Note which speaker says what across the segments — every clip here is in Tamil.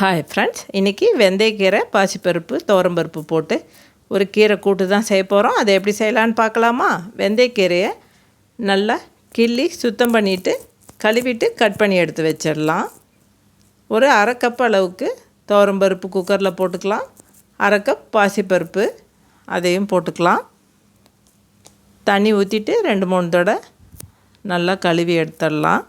Speaker 1: ஹாய் ஃப்ரெண்ட்ஸ், இன்றைக்கி வெந்தயக்கீரை பாசிப்பருப்பு துவரம்பருப்பு போட்டு ஒரு கீரை கூட்டு தான் செய்ய போகிறோம். அதை எப்படி செய்யலான்னு பார்க்கலாமா? வெந்தயக்கீரையை நல்லா கிள்ளி சுத்தம் பண்ணிவிட்டு கழுவிட்டு கட் பண்ணி எடுத்து வச்சிடலாம். ஒரு அரை கப் அளவுக்கு துவரம்பருப்பு குக்கரில் போட்டுக்கலாம். அரை கப் பாசிப்பருப்பு அதையும் போட்டுக்கலாம். தண்ணி ஊற்றிட்டு 2-3 தடவை நல்லா கழுவி எடுத்துடலாம்.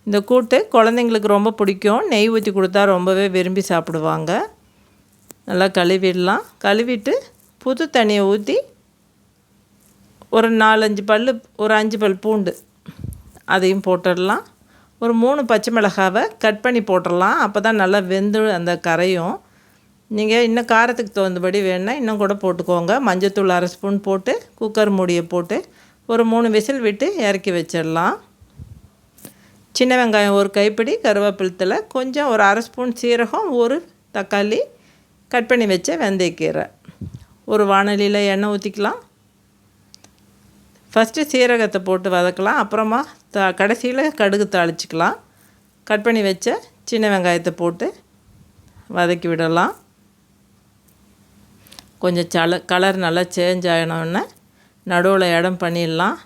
Speaker 1: இந்த கூட்டு குழந்தைங்களுக்கு ரொம்ப பிடிக்கும். நெய் ஊற்றி கொடுத்தா ரொம்பவே விரும்பி சாப்பிடுவாங்க. நல்லா கழுவிடலாம். கழுவிட்டு புது தண்ணியை ஊற்றி ஒரு 4-5 பல், ஒரு 5 பல் பூண்டு அதையும் போட்டுடலாம். ஒரு 3 பச்சை மிளகாவை கட் பண்ணி போட்டுடலாம். அப்போ தான் நல்லா வெந்து அந்த கரையும். நீங்கள் இன்னும் காரத்துக்கு தகுந்தபடி வேணுன்னா இன்னும் கூட போட்டுக்கோங்க. மஞ்சத்தூள் அரை ஸ்பூன் போட்டு குக்கர் மூடியை போட்டு ஒரு 3 விசில் விட்டு இறக்கி வச்சிடலாம். சின்ன வெங்காயம் ஒரு கைப்பிடி, கருவேப்பிலை, கொஞ்சம் ஒரு அரை ஸ்பூன் சீரகம், ஒரு தக்காளி, கட் பண்ணி வச்ச வெந்தயக்கீரை. ஒரு வாணலியில் எண்ணெய் ஊற்றிக்கலாம். ஃபஸ்ட்டு சீரகத்தை போட்டு வதக்கலாம். அப்புறமா கடைசியில் கடுகு தாளிச்சிக்கலாம். கட் பண்ணி வச்ச சின்ன வெங்காயத்தை போட்டு வதக்கி விடலாம். கொஞ்சம் கலர் நல்லா சேஞ்ச் ஆகினோடனே நடுவில் இடம் பண்ணிடலாம்.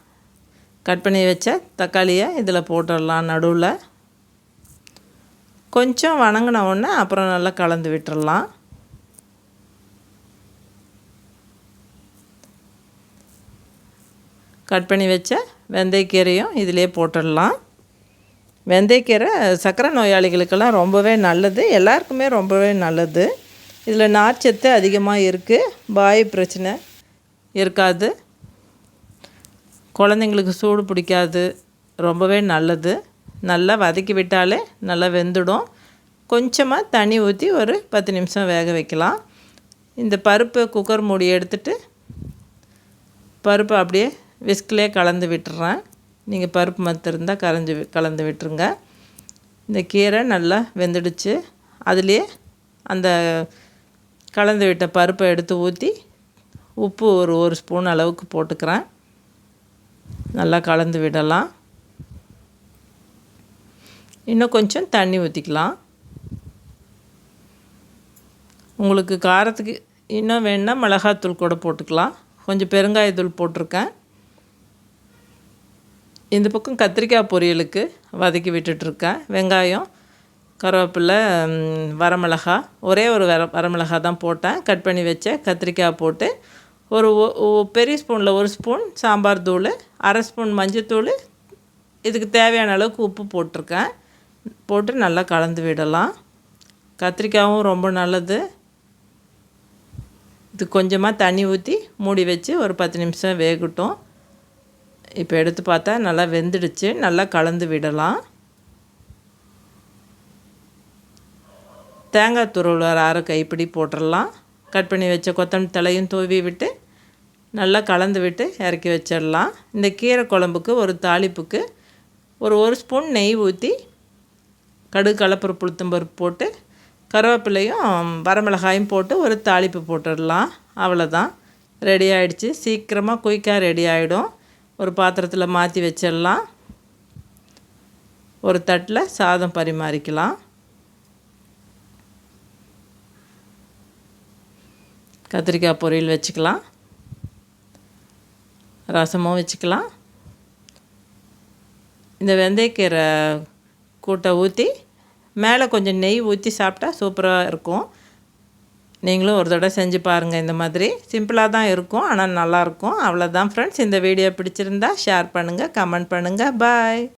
Speaker 1: கட் பண்ணி வச்ச தக்காளியை இதில் போட்டுடலாம். நடுவில் கொஞ்சம் வணங்கின உடனே அப்புறம் நல்லா கலந்து விட்டுடலாம். கட் பண்ணி வச்ச வெந்தயக்கீரையும் இதிலே போட்டுடலாம். வெந்தயக்கீரை சர்க்கரை நோயாளிகளுக்கெல்லாம் ரொம்பவே நல்லது. எல்லாருக்குமே ரொம்பவே நல்லது. இதில் நார்ச்சத்து அதிகமாக இருக்குது. வாயு பிரச்சனை இருக்காது. குழந்தைங்களுக்கு சூடு பிடிக்காது. ரொம்பவே நல்லது. நல்லா வதக்கி விட்டாலே நல்லா வெந்துடும். கொஞ்சமாக தண்ணி ஊற்றி ஒரு 10 நிமிஷம் வேக வைக்கலாம். இந்த பருப்பு குக்கர் மூடி எடுத்துட்டு பருப்பு அப்படியே விஸ்கிலே கலந்து விட்டுறேன். நீங்கள் பருப்பு மத்து இருந்தால் கலந்து விட்டுருங்க. இந்த கீரை நல்லா வெந்துடுச்சு. அதுலேயே அந்த கலந்து விட்ட பருப்பை எடுத்து ஊற்றி உப்பு ஒரு ஸ்பூன் அளவுக்கு போட்டுக்கிறேன். நல்லா கலந்து விடலாம். இன்னும் கொஞ்சம் தண்ணி ஊற்றிக்கலாம். உங்களுக்கு காரத்துக்கு இன்னும் வேணுன்னா மிளகாத்தூள் கூட போட்டுக்கலாம். கொஞ்சம் பெருங்காயத்தூள் போட்டிருக்கேன். இந்த பக்கம் கத்திரிக்காய் பொரியலுக்கு வதக்கி விட்டுட்ருக்கேன். வெங்காயம், கருவேப்பிலை, வரமிளகா, ஒரே ஒரு வரமிளகா தான் போட்டேன். கட் பண்ணி வச்ச கத்திரிக்காய் போட்டு ஒரு பெரிய ஸ்பூனில் 1 ஸ்பூன் சாம்பார் தூள், அரை ஸ்பூன் மஞ்சத்தூள், இதுக்கு தேவையான அளவுக்கு உப்பு போட்டிருக்கேன். போட்டு நல்லா கலந்து விடலாம். கத்திரிக்காயும் ரொம்ப நல்லது. இது கொஞ்சமாக தண்ணி ஊற்றி மூடி வச்சு ஒரு 10 நிமிஷம் வேகட்டும். இப்போ எடுத்து பார்த்தா நல்லா வெந்துடுச்சு. நல்லா கலந்து விடலாம். தேங்காய் துருவல் ஒரு அரை கைப்பிடி போட்டுடலாம். கட் பண்ணி வச்ச கொத்தமல்லி தலையும் தூவி விட்டு நல்லா கலந்து விட்டு இறக்கி வச்சிடலாம். இந்த கீரை குழம்புக்கு ஒரு தாளிப்புக்கு ஒரு ஸ்பூன் நெய் ஊற்றி கடுகு, கடலைப்பருப்பு, உளுத்தம்பருப்பு போட்டு கருவேப்பிலையும் வரமிளகாயும் போட்டு ஒரு தாளிப்பு போட்டுடலாம். அவ்வளோதான், ரெடி ஆகிடுச்சு. சீக்கிரமாக குயிக்காக ரெடி ஆகிடும். ஒரு பாத்திரத்தில் மாற்றி வச்சிடலாம். ஒரு தட்டில் சாதம் பரிமாறிக்கலாம். கத்திரிக்காய் பொரியல் வச்சுக்கலாம். ரசமும் வச்சுக்கலாம். இந்த வெந்தயக்கீரை கூட்டை ஊற்றி மேலே கொஞ்சம் நெய் ஊற்றி சாப்பிட்டா சூப்பராக இருக்கும். நீங்களும் ஒரு தடவை செஞ்சு பாருங்கள். இந்த மாதிரி சிம்பிளாக தான் இருக்கும், ஆனால் நல்லாயிருக்கும். அவ்வளோதான் ஃப்ரெண்ட்ஸ். இந்த வீடியோ பிடிச்சிருந்தா ஷேர் பண்ணுங்கள், கமெண்ட் பண்ணுங்கள். பாய்.